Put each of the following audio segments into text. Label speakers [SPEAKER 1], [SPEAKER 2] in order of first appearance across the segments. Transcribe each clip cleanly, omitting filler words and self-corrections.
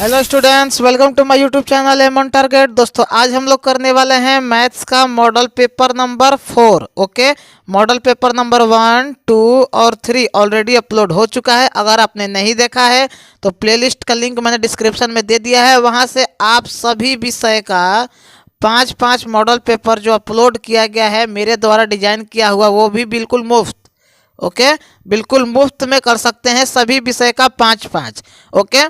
[SPEAKER 1] Hello students, welcome to my YouTube channel aim on target. दोस्तों आज हम लोग करने वाले हैं मैथ्स का model paper number 4। Okay, model paper number 1, 2 और 3 ऑलरेडी अपलोड हो चुका है। अगर आपने नहीं देखा है तो प्लेलिस्ट का लिंक मैंने डिस्क्रिप्शन में दे दिया है, वहां से आप सभी विषय का 5-5 मॉडल पेपर जो अपलोड किया गया है मेरे द्वारा डिजाइन किया हुआ, वो भी बिल्कुल मुफ्त। ओके, बिल्कुल मुफ्त में कर सकते हैं सभी विषय का 5-5। ओके,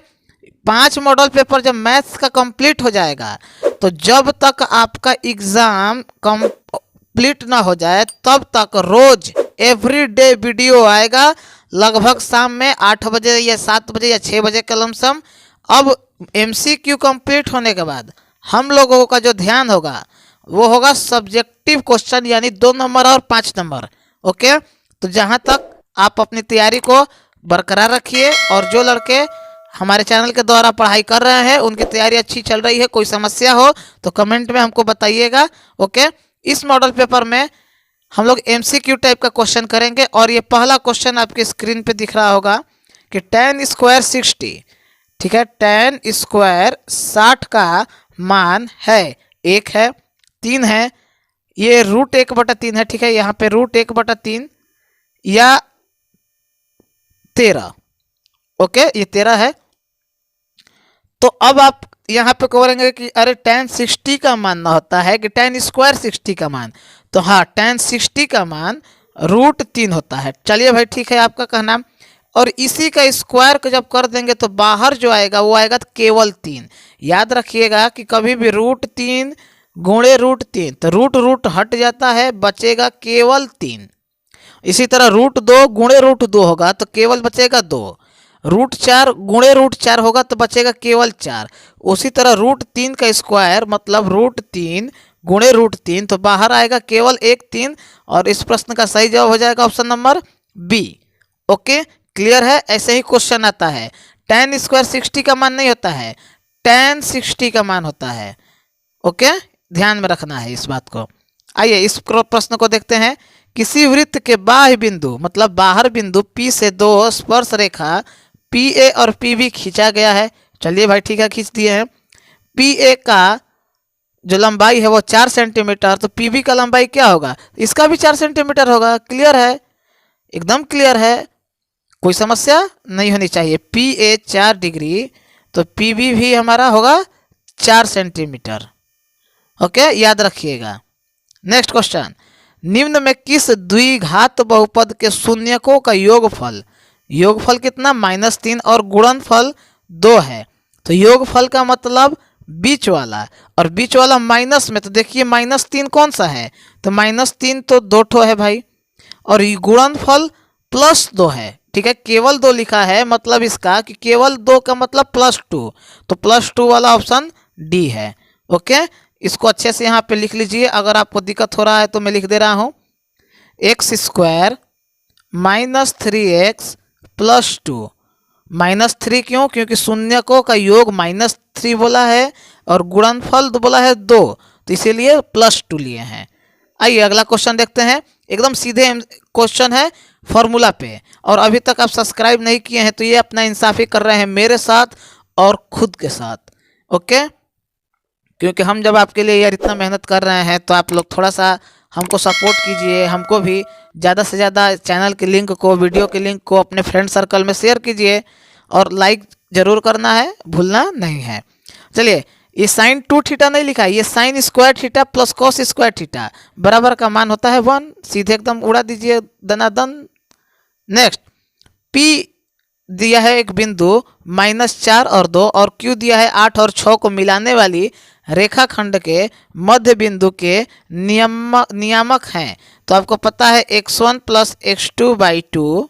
[SPEAKER 1] 5 मॉडल पेपर जब मैथ्स का कंप्लीट हो जाएगा तो जब तक आपका एग्जाम कंप्लीट ना हो जाए तब तक रोज एवरी डे वीडियो आएगा, लगभग शाम में 8 बजे या 7 बजे या 6 बजे के लमसम। अब एमसीक्यू कंप्लीट होने के बाद हम लोगों का जो ध्यान होगा वो होगा सब्जेक्टिव क्वेश्चन, यानी 2 नंबर और 5 नंबर। ओके, तो जहाँ तक आप अपनी तैयारी को बरकरार रखिए, और जो लड़के हमारे चैनल के द्वारा पढ़ाई कर रहे हैं उनकी तैयारी अच्छी चल रही है, कोई समस्या हो तो कमेंट में हमको बताइएगा। ओके, इस मॉडल पेपर में हम लोग एमसीक्यू टाइप का क्वेश्चन करेंगे, और ये पहला क्वेश्चन आपकी स्क्रीन पे दिख रहा होगा कि tan स्क्वायर 60, ठीक है, tan स्क्वायर 60 का मान है 1 है, 3 है, ये √1/3 है, ठीक है, यहाँ पे √1/3 या 13। ओके, ये 13 है। तो अब आप यहाँ पे कहेंगे कि अरे tan 60 का मान ना होता है कि tan स्क्वायर 60 का मान, तो हाँ, tan 60 का मान √3 होता है। चलिए भाई, ठीक है आपका कहना। और इसी का स्क्वायर को जब कर देंगे तो बाहर जो आएगा वो आएगा केवल 3। याद रखिएगा कि कभी भी √3 गुणे √3 तो रूट हट जाता है, बचेगा केवल 3। इसी तरह √2 गुणे √2 होगा तो केवल बचेगा 2। √4 गुणे √4 होगा तो बचेगा केवल 4। उसी तरह √3 का स्क्वायर मतलब √3 गुणे √3 तो बाहर आएगा केवल 1, 3। और इस प्रश्न का सही जवाब हो जाएगा option number B. Okay, clear है। ऐसे ही क्वेश्चन आता है, tan स्क्वायर 60 का मान नहीं होता है, tan 60 का मान होता है। ओके, ध्यान में रखना है इस बात को। आइए इस प्रश्न को देखते हैं। किसी वृत्त के बाह्य बिंदु मतलब बाहर बिंदु P से 2 स्पर्श रेखा PA और PB खींचा गया है। चलिए भाई, ठीक है, खींच दिए हैं। PA का जो लंबाई है वो 4 सेंटीमीटर, तो PB का लंबाई क्या होगा? इसका भी 4 सेंटीमीटर होगा। क्लियर है, एकदम क्लियर है, कोई समस्या नहीं होनी चाहिए। PA 4 डिग्री तो PB भी हमारा होगा 4 सेंटीमीटर। ओके, याद रखिएगा। नेक्स्ट क्वेश्चन, निम्न में किस द्विघात बहुपद के शून्यकों का योगफल कितना? -3 और गुणनफल 2 है। तो योगफल का मतलब बीच वाला, और बीच वाला माइनस में, तो देखिए -3 कौन सा है? तो -3 तो 2 ठो है भाई, और गुणनफल +2 है, ठीक है, केवल 2 लिखा है, मतलब इसका कि केवल 2 का मतलब +2, तो +2 वाला ऑप्शन डी है। ओके, इसको अच्छे से यहाँ पे लिख लीजिए। अगर आपको दिक्कत हो रहा है तो मैं लिख दे रहा हूँ, x² -3x +2। -3 क्यों? क्योंकि शून्यकों का योग -3 बोला है और गुणनफल बोला है 2, तो इसीलिए +2 लिए हैं। आइए अगला क्वेश्चन देखते हैं। एकदम सीधे क्वेश्चन है फॉर्मूला पे, और अभी तक आप सब्सक्राइब नहीं किए हैं तो ये अपना इंसाफी कर रहे हैं मेरे साथ और खुद के साथ। ओके, क्योंकि हम जब आपके लिए यार इतना मेहनत कर रहे हैं तो आप लोग थोड़ा सा हमको सपोर्ट कीजिए, हमको भी ज़्यादा से ज़्यादा चैनल के लिंक को, वीडियो के लिंक को अपने फ्रेंड सर्कल में शेयर कीजिए, और लाइक ज़रूर करना है, भूलना नहीं है। चलिए, ये sin 2θ नहीं लिखा है, ये sin² θ + cos² θ बराबर का मान होता है 1। सीधे एकदम उड़ा दीजिए दनादन। नेक्स्ट, P दिया है एक बिंदु -4 और 2, और Q दिया है 8 और 6 को मिलाने वाली रेखाखंड के मध्य बिंदु के नियामक हैं। तो आपको पता है x1 + x2/2,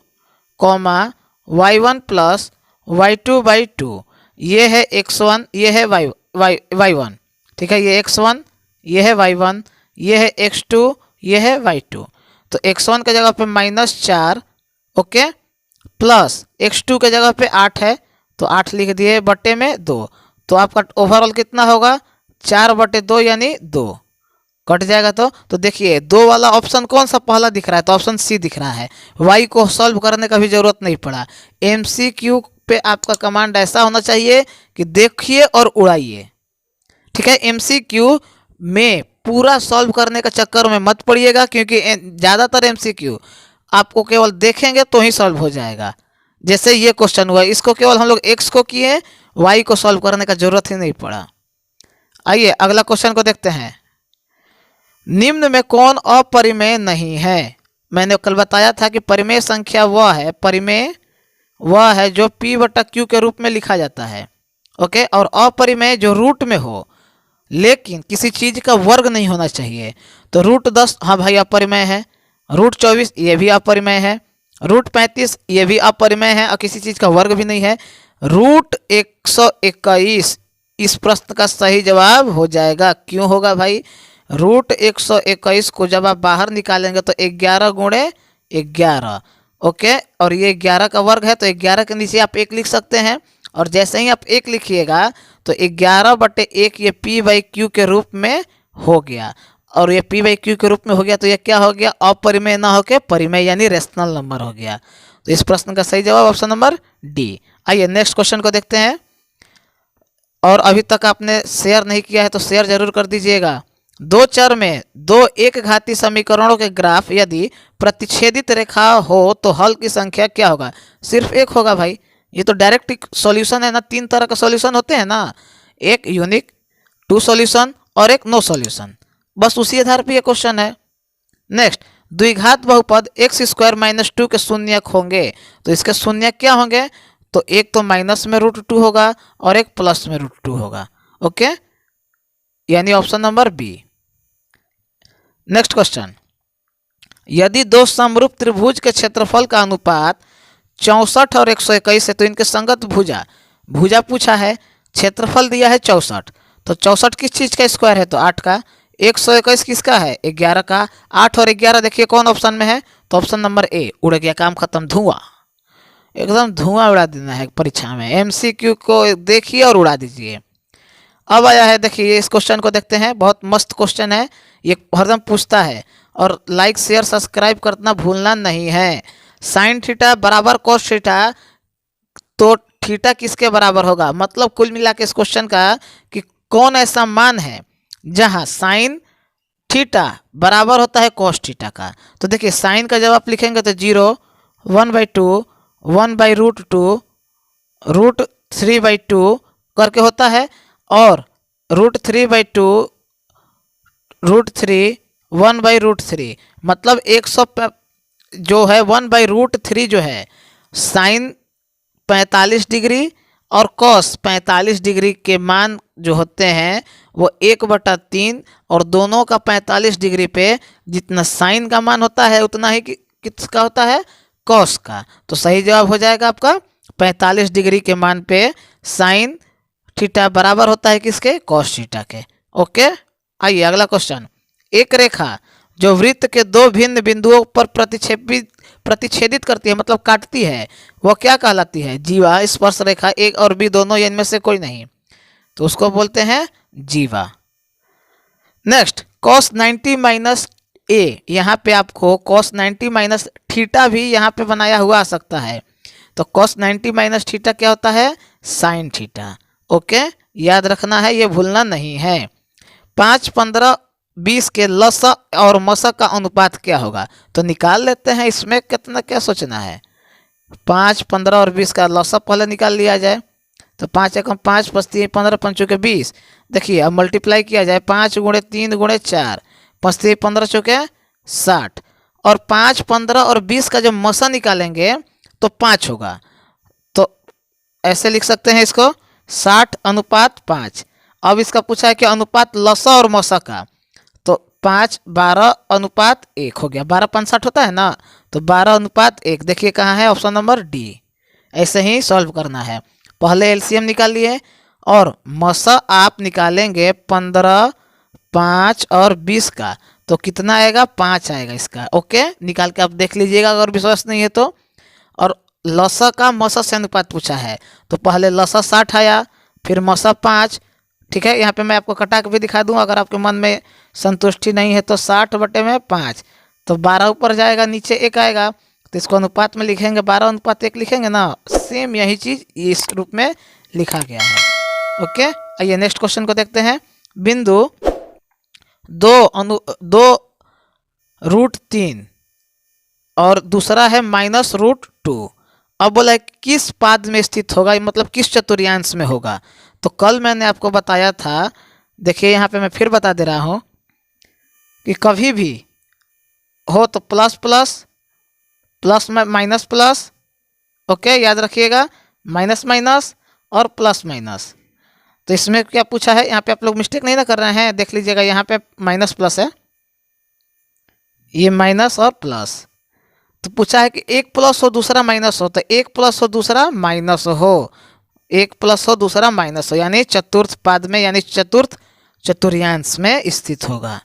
[SPEAKER 1] y1 + y2/2। ये है x1, ये है y1, ठीक है, ये x1, ये है y1, ये है x2, ये है y2। तो x1 के जगह पे -4, ओके, प्लस x2 के जगह पे 8 है, तो 8 लिख दिए बटे में 2। तो आपका ओवरऑल कितना होगा? 4/2 यानी 2 कट जाएगा। तो देखिए 2 वाला ऑप्शन कौन सा पहला दिख रहा है? तो ऑप्शन सी दिख रहा है। y को सॉल्व करने का भी जरूरत नहीं पड़ा। एमसीक्यू पे आपका कमांड ऐसा होना चाहिए कि देखिए और उड़ाइए। ठीक है, एमसीक्यू में पूरा सॉल्व करने का चक्कर में मत पड़िएगा, क्योंकि ज़्यादातर एमसीक्यू आपको केवल देखेंगे तो ही सॉल्व हो जाएगा। जैसे ये क्वेश्चन हुआ, इसको केवल हम लोग एक्स को किए, वाई को सॉल्व करने का जरूरत ही नहीं पड़ा। आइए अगला क्वेश्चन को देखते हैं। निम्न में कौन अपरिमेय नहीं है? मैंने कल बताया था कि परिमेय संख्या वह है, परिमेय वह है जो p बटा q के रूप में लिखा जाता है। ओके, और अपरिमेय जो रूट में हो लेकिन किसी चीज का वर्ग नहीं होना चाहिए। तो रूट 10, हाँ भाई अपरिमेय है। रूट 24 ये भी अपरिमेय है। रूट 35 ये भी अपरिमेय है और किसी चीज का वर्ग भी नहीं है। रूट 121 इस प्रश्न का सही जवाब हो जाएगा। क्यों होगा भाई? रूट 121 को जब आप बाहर निकालेंगे तो 11 गुणे 11, ओके, और ये 11 का वर्ग है तो 11 के नीचे आप 1 लिख सकते हैं, और जैसे ही आप 1 लिखिएगा तो 11/1 ये p/q के रूप में हो गया, और ये p/q के रूप में हो गया तो ये क्या हो गया? अपरिमेय ना होकर परिमेय यानी रेशनल नंबर हो गया। तो इस प्रश्न का सही जवाब ऑप्शन नंबर डी। आइए नेक्स्ट क्वेश्चन को देखते हैं। और अभी तक आपने शेयर नहीं किया है तो शेयर जरूर कर दीजिएगा। दो चर में दो एक घाती समीकरणों के ग्राफ यदि प्रतिच्छेदित रेखा हो तो हल की संख्या क्या होगा? सिर्फ एक होगा भाई, ये तो डायरेक्ट सॉल्यूशन है ना। 3 तरह का सॉल्यूशन होते हैं ना, एक यूनिक, 2 सॉल्यूशन और एक नो सॉल्यूशन, बस उसी आधार पर ये क्वेश्चन है। नेक्स्ट, द्विघात बहुपद x² - 2 के शून्यक होंगे तो इसके शून्यक क्या होंगे? तो एक तो माइनस में √2 होगा और एक प्लस में √2 होगा। ओके, यानी option number B. Next question, यदि दो समरूप त्रिभुज के क्षेत्रफल का अनुपात 64 और 121 है तो इनके संगत भुजा भुजा पूछा है, क्षेत्रफल दिया है 64, तो 64 किस चीज का स्क्वायर है? तो 8 का। 121 किसका है? 11 का। 8 और 11 देखिए कौन ऑप्शन में है? तो ऑप्शन नंबर ए। उड़ गया, काम खत्म, धुआं, एकदम धुआं उड़ा देना है परीक्षा में। एमसीक्यू को देखिए और उड़ा दीजिए। अब आया है, देखिए इस क्वेश्चन को देखते हैं, बहुत मस्त क्वेश्चन है, ये हरदम पूछता है। और लाइक शेयर सब्सक्राइब करना भूलना नहीं है। साइन थीटा बराबर कोस थीटा, तो थीटा किसके बराबर होगा? मतलब कुल मिला के इस क्वेश्चन का कि कौन ऐसा मान है जहां साइन थीटा बराबर होता है कोस थीटा का। तो देखिए साइन का जब आप लिखेंगे तो 0, 1/2, 1/√2, √3/2 करके होता है, और √3/2, √3, 1/√3, मतलब 100 जो है 1/√3 जो है साइन 45 डिग्री और कॉस 45 डिग्री के मान जो होते हैं वो 1/3, और दोनों का 45 डिग्री पे जितना साइन का मान होता है उतना ही किसका होता है? कॉस का। तो सही जवाब हो जाएगा आपका 45 डिग्री के मान पे साइन थीटा बराबर होता है किसके? कॉस थीटा के। ओके, आइए अगला क्वेश्चन। एक रेखा जो वृत्त के दो भिन्न बिंदुओं पर प्रतिच्छेदित करती है, मतलब काटती है, वो क्या कहलाती है? जीवा। स्पर्श रेखा एक और बी दोनों, या इनमें से कोई नहीं, तो उसको बोलते हैं जीवा। नेक्स्ट, cos 90 - a, यहाँ पे आपको cos 90 - थीटा भी यहाँ पे बनाया हुआ आ सकता है। तो cos 90 - थीटा क्या होता है? Sine theta. ओके, याद रखना है, ये भूलना नहीं है। 5, 15, 20 के लसा और मसा का अनुपात क्या होगा? तो निकाल लेते हैं, इसमें कितना क्या सोचना है। 5, 15 और 20 का लसा पहले निकाल लिया जाए। तो 5 एकम 5, 5 3 15, 5 चौके 20। देखिए अब मल्टीप्लाई किया जाए, 5 × 3 × 4, 5 3 15 चौके 60, और 5, 15 और 20 का जब मसा निकालेंगे तो 5 होगा। तो ऐसे लिख सकते हैं इसको 60:5। अब इसका पूछा है कि अनुपात लसा और मसा का, तो 5, 12:1 हो गया। 12 5 60 होता है ना, तो 12:1 देखिए कहाँ है? Option number D. ऐसे ही सॉल्व करना है। पहले एलसीएम निकाल लिए और मसा आप निकालेंगे 15, 5 और 20 का, तो कितना आएगा? 5 आएगा इसका। ओके, निकाल के आप देख लीजिएगा अगर विश्वास नहीं है तो। और लसा का मसा से अनुपात पूछा है, तो पहले लसा 60 आया, फिर मसा 5। ठीक है, यहाँ पे मैं आपको कटा के भी दिखा दूँ, अगर आपके मन में संतुष्टि नहीं है तो 60/5, तो 12 ऊपर जाएगा, नीचे 1 आएगा, तो इसको अनुपात में लिखेंगे 12:1 लिखेंगे ना, सेम यही चीज़ इस रूप में लिखा गया है। ओके, आइए नेक्स्ट क्वेश्चन को देखते हैं। बिंदु 2√3 और दूसरा है -√2। अब बोला है किस पाद में स्थित होगा, मतलब किस चतुर्थांश में होगा। तो कल मैंने आपको बताया था, देखिए यहाँ पे मैं फिर बता दे रहा हूँ कि कभी भी हो तो प्लस प्लस, प्लस में माइनस प्लस, ओके याद रखिएगा, माइनस माइनस और प्लस माइनस। तो इसमें क्या पूछा है, यहाँ पे आप लोग मिस्टेक नहीं ना कर रहे हैं, देख लीजिएगा यहाँ पे माइनस प्लस है, ये माइनस और प्लस। तो पूछा है कि एक प्लस हो दूसरा माइनस हो, तो एक प्लस हो दूसरा माइनस हो, एक प्लस हो दूसरा माइनस हो, यानी चतुर्थ पाद में यानी चतुर्थ चतुर्थांश में स्थित होगा।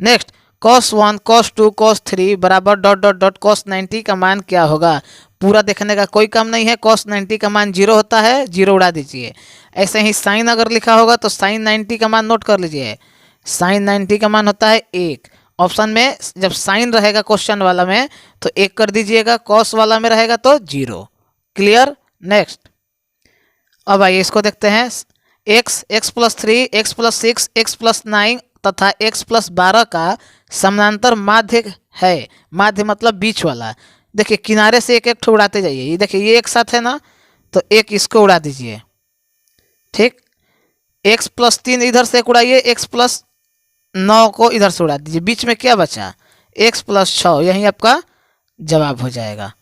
[SPEAKER 1] नेक्स्ट, cos 1 cos 2 cos 3 बराबर डॉट डॉट डॉट cos 90 का मान क्या होगा। पूरा देखने का कोई काम नहीं है, cos 90 का मान 0 होता है, 0 उड़ा दीजिए। ऐसे ही साइन अगर लिखा होगा तो साइन 90 का मान नोट कर लीजिए, साइन 90 का मान होता है 1। ऑप्शन में जब साइन रहेगा क्वेश्चन वाला में तो 1 कर दीजिएगा, कॉस वाला में रहेगा तो 0। क्लियर। नेक्स्ट, अब आइए इसको देखते हैं। x x+3 x+6 x+9 तथा x+12 का समानांतर माध्य है। माध्य मतलब बीच वाला। देखिए किनारे से एक एक ठो उड़ाते जाइए, ये देखिए ये एक साथ है ना, तो एक इसको उड़ा दीजिए, ठीक। x+3 इधर से एक उड़ाइए, x+9 को इधर से उड़ा दीजिए, बीच में क्या बचा, x+6, यही आपका जवाब हो जाएगा।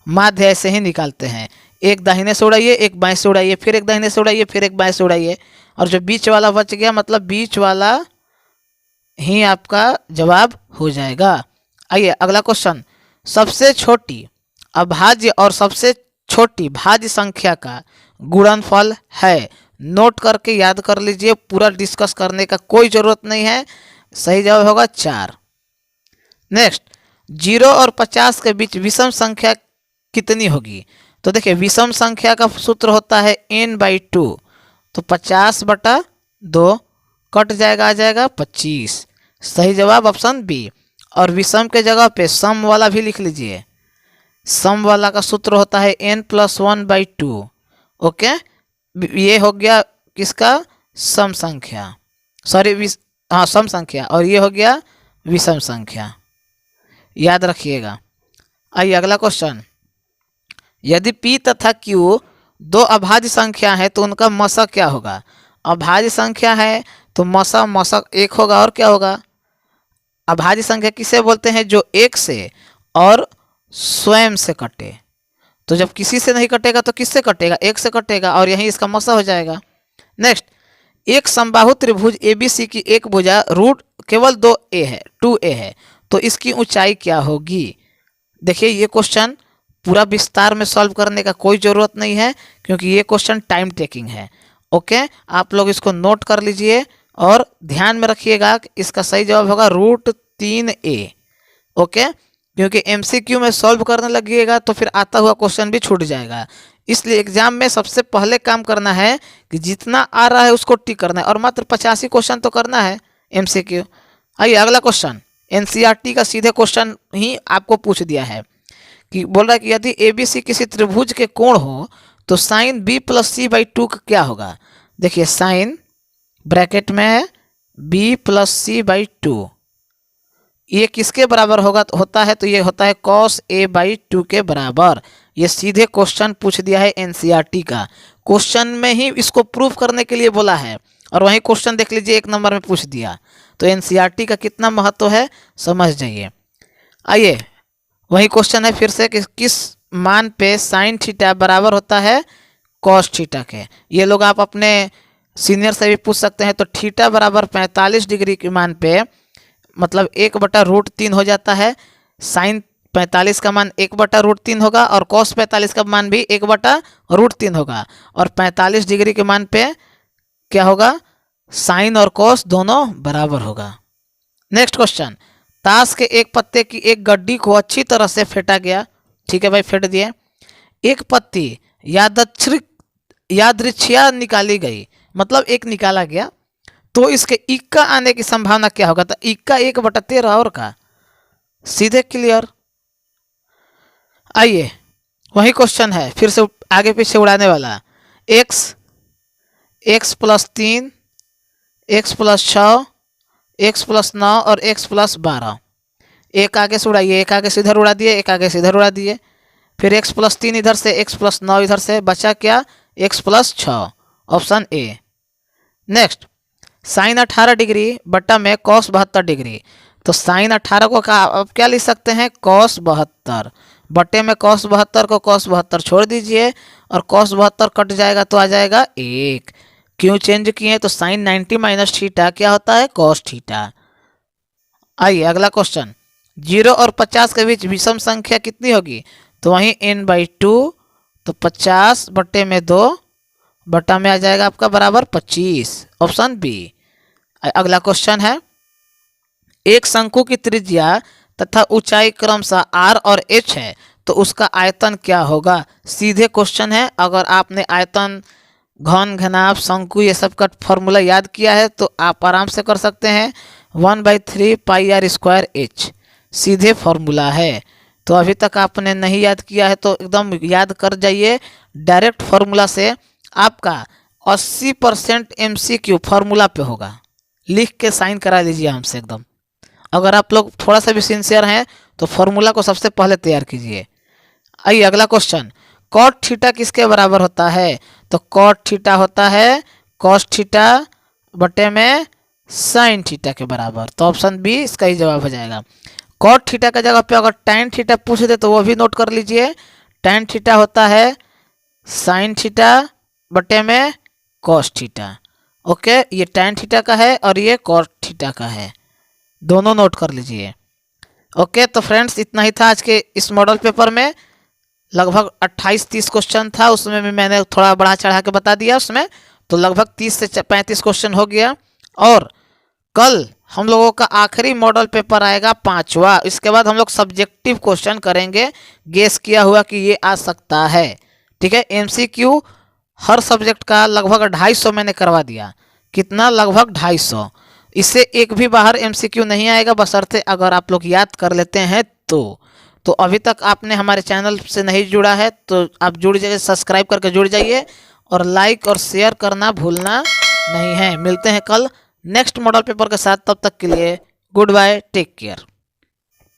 [SPEAKER 1] माध्य ऐसे ही निकालते हैं, एक दाहिने से उड़ाइए, एक बाएं से उड़ाइए, फिर एक दाहिने से उड़ाइए, फिर एक बाएं से उड़ाइए, और जो बीच वाला बच गया मतलब बीच वाला ही आपका जवाब हो जाएगा। आइए अगला क्वेश्चन। सबसे छोटी अभाज्य और सबसे छोटी भाज्य संख्या का गुणनफल है। नोट करके याद कर लीजिए, पूरा डिस्कस करने का कोई ज़रूरत नहीं है। सही जवाब होगा 4। नेक्स्ट, 0 और 50 के बीच विषम संख्या कितनी होगी। तो देखिए विषम संख्या का सूत्र होता है n/2, तो 50/2 कट जाएगा, आ जाएगा 25। सही जवाब ऑप्शन बी। और विषम के जगह पे सम वाला भी लिख लीजिए, सम वाला का सूत्र होता है n+1/2। ओके, ये हो गया किसका, सम संख्या, सॉरी हाँ सम संख्या, और ये हो गया विषम संख्या, याद रखिएगा। आइए अगला क्वेश्चन। यदि p तथा q दो अभाज्य संख्या है तो उनका मसा क्या होगा। अभाज्य संख्या है तो मसा एक होगा, और क्या होगा। अभाज्य संख्या किसे बोलते हैं, जो एक से और स्वयं से कटे। तो जब किसी से नहीं कटेगा तो किससे कटेगा, एक से कटेगा, और यही इसका मसा हो जाएगा। नेक्स्ट, एक समबाहु त्रिभुज ABC की एक भुजा रूट केवल 2a है, 2a है, तो इसकी ऊंचाई क्या होगी। देखिए ये क्वेश्चन पूरा विस्तार में सॉल्व करने का कोई ज़रूरत नहीं है, क्योंकि ये क्वेश्चन टाइम टेकिंग है। ओके, आप लोग इसको नोट कर लीजिए और ध्यान में रखिएगा कि इसका सही जवाब होगा √3a। ओके, क्योंकि MCQ में सॉल्व करने लगिएगा तो फिर आता हुआ क्वेश्चन भी छूट जाएगा। इसलिए एग्जाम में सबसे पहले काम करना है कि जितना आ रहा है उसको टिक करना है, और मात्र 85 क्वेश्चन तो करना है MCQ। आइए अगला क्वेश्चन, NCERT का सीधे क्वेश्चन ही आपको पूछ दिया है कि बोल रहा है कि यदि ABC किसी त्रिभुज के कोण हो तो साइन B+C/2 का क्या होगा। देखिए साइन ब्रैकेट में है B+C/2, ये किसके बराबर होगा, तो होता है, तो ये होता है cos A/2 के बराबर। ये सीधे क्वेश्चन पूछ दिया है NCERT का, क्वेश्चन में ही इसको प्रूफ करने के लिए बोला है, और वही क्वेश्चन देख लीजिए 1 नंबर में पूछ दिया। तो NCERT का कितना महत्व है समझ जाइए। आइए वही क्वेश्चन है फिर से कि किस मान पे साइन थीटा बराबर होता है कॉस थीटा के। ये लोग आप अपने सीनियर से भी पूछ सकते हैं। तो थीटा बराबर 45 डिग्री के मान पे मतलब 1/√3 हो जाता है। साइन 45 का मान 1/√3 होगा, और कॉस 45 का मान भी 1/√3 होगा, और 45 डिग्री के मान पे क्या होगा, साइन और कॉस दोनों बराबर होगा। नेक्स्ट क्वेश्चन, ताश के एक पत्ते की एक गड्डी को अच्छी तरह से फेंटा गया। ठीक है भाई, फेंट दिए। एक पत्ती यादृच्छिया निकाली गई, मतलब एक निकाला गया, तो इसके इक्का आने की संभावना क्या होगा। तो इक्का 1/13 और का, सीधे क्लियर। आइए वही क्वेश्चन है, फिर से आगे पीछे उड़ाने वाला। x plus 3, x plus 6, x plus 9 और x प्लस 12। एक आगे से उड़ाइए, एक आगे से इधर उड़ा दिए, एक आगे से इधर उड़ा दिए, फिर x प्लस 3 इधर से, x प्लस 9 इधर से, बचा क्या, x plus 6, option A. Next, sine 18 degree बट्टा में कॉस 72 डिग्री। तो साइन 18 को आप क्या लिख सकते हैं, कॉस 72 बट्टे में कॉस 72 को कॉस 72 छोड़ दीजिए और कॉस 72 कट जाएगा तो आ जाएगा 1। क्यों चेंज किए, तो साइन 90 माइनस थीटा क्या होता है, कॉस थीटा। आइए अगला क्वेश्चन, 0 और 50 के बीच विषम संख्या कितनी होगी, तो वहीं n/2, तो 50 बट्टे में 2 बट्टा में आ जाएगा आपका बराबर 25, ऑप्शन बी। अगला क्वेश्चन है, एक शंकु की त्रिज्या तथा ऊंचाई क्रमशः r और h है, तो उसका आयतन क्या होगा। सीधे क्वेश्चन है, अगर आपने आयतन, घन, घनाभ, शंकु ये सब का फॉर्मूला याद किया है तो आप आराम से कर सकते हैं। 1/3 πr² h सीधे फॉर्मूला है। तो अभी तक आपने नहीं याद किया है तो एकदम याद कर जाइए। डायरेक्ट फार्मूला से आपका 80% MCQ फार्मूला पे होगा, लिख के साइन करा लीजिए हमसे एकदम। अगर आप लोग थोड़ा सा भी सिंसियर हैं तो फार्मूला को सबसे पहले तैयार कीजिए। आइए अगला क्वेश्चन, कॉट थीटा किसके बराबर होता है, तो कॉट थीटा होता है कॉस थीटा बटे में साइन थीटा के बराबर। तो ऑप्शन बी इसका ही जवाब हो जाएगा। कॉट थीटा का जगह पे अगर टैन थीटा पूछ दे तो वो भी नोट कर लीजिए। टैन थीटा होता है साइन थीटा बटे में कॉस थीटा। ओके, ये टैन थीटा का है और ये कॉट थीटा का है, दोनों नोट कर लीजिए। ओके, तो फ्रेंड्स इतना ही था आज के इस मॉडल पेपर में। लगभग 28-30 क्वेश्चन था, उसमें भी मैंने थोड़ा बढ़ा चढ़ा के बता दिया उसमें, तो लगभग 30 से 35 क्वेश्चन हो गया। और कल हम लोगों का आखिरी मॉडल पेपर आएगा 5वां। इसके बाद हम लोग सब्जेक्टिव क्वेश्चन करेंगे, गेस किया हुआ कि ये आ सकता है। ठीक है, MCQ हर सब्जेक्ट का लगभग 250 मैंने करवा दिया। कितना, लगभग 250। इससे एक भी बाहर MCQ नहीं आएगा, बशर्ते अगर आप लोग याद कर लेते हैं तो अभी तक आपने हमारे चैनल से नहीं जुड़ा है तो आप जुड़ जाइए, सब्सक्राइब करके जुड़ जाइए और लाइक और शेयर करना भूलना नहीं है। मिलते हैं कल नेक्स्ट मॉडल पेपर के साथ, तब तक के लिए गुड बाय, टेक केयर।